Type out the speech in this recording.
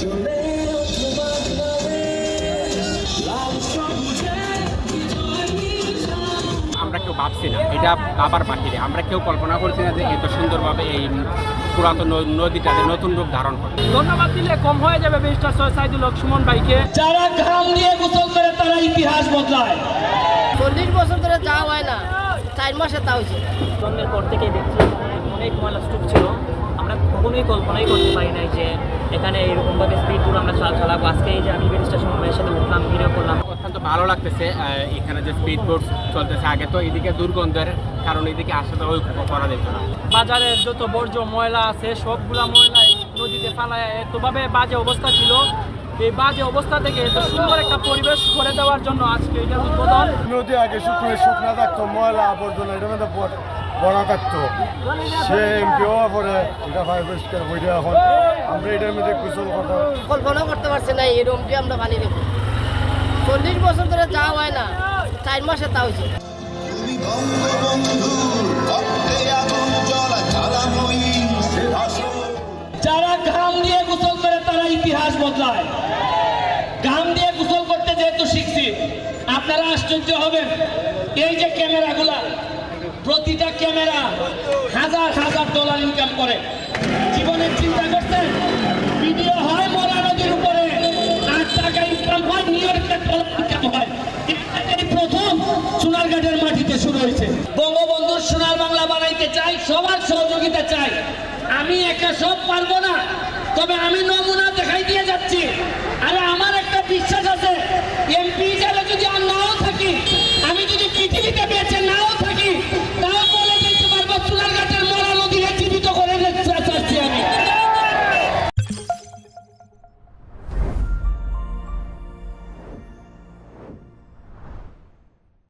আমরা কেউ ভাবছি না, এটা বাবার বাহিরে আমরা কেউ কল্পনা করছি না যে এত সুন্দরভাবে এই পুরাতন নদীটা নতুন রূপ ধারণ করে। ধন্যবাদ দিলে কম হয়ে যাবে ব্যারিস্টার সৈয়দ সাইদুল হক সুমন ভাইকে। যারা ঘাম দিয়ে গোসল করে তারা ইতিহাস বদলায়। 40 বছর ধরে যাওয়া হয় না, 4 মাসে তা হয়েছে। জন্মের পর থেকেই দেখছি অনেক ময়লা স্তূপ ছিল। আমরা কখনোই কল্পনাই করতে পারি নাই যে এখানে এরকমভাবে স্পিড ট্যুর আমরা চালাবো। আজকে এই যে আমি ব্যারিস্টার সুমন ভাইয়ের সাথে উঠলাম, ভিডিও করলাম, অত্যন্ত ভালো লাগতেছে। এখানে যে স্পিড বোট চলতেছে, আগে তো এদিকে দুর্গন্ধের কারণে এদিকে আসলে ওই করা যেত না। বাজারের যত বর্জ্য ময়লা আছে সবগুলা ময়লা এই নদীতে ফালায় এতভাবে বাজে অবস্থা ছিল। এই বাজে অবস্থা থেকে এত সুন্দর একটা পরিবেশ করে দেওয়ার জন্য আজকে এটার উদ্বোধন। নদী আগে শুকনা থাকতো, ময়লা আবর্জনা এটার মধ্যে বড়া থাকতো, সে এমপি হওয়ার পরে এটা পরিষ্কার হয়ে এখন আমরা এটার মধ্যে গোসল করতাম। কল্পনা করতে পারছি না এরকম যে আমরা পানি দেখব। 40 বছর ধরে যাওয়া হয় না, 4 মাসে তা হয়েছে। যারা ঘাম দিয়ে গোসল করে তারা ইতিহাস বদলায়। ঘাম দিয়ে গোসল করতে যেহেতু শিখছি, আপনারা আশ্চর্য হবেন। এই যে ক্যামেরাগুলা, প্রতিটা ক্যামেরা হাজার হাজার ডলার ইনকাম করে। জীবনের চিন্তা করছেন, ভিডিও হয় মরা নদীর উপরে, 8 টাকা ইনকাম হয়, নিউ ইয়র্কের ডলার ইনকাম হয়। এই প্রথম সোনারঘাটের মাটিতে শুরু হয়েছে। বঙ্গবন্ধুর সোনার বাংলা বানাইতে চাই, সবার সহযোগিতা চাই। আমি একা সব পারবো না, তবে আমি নমুনা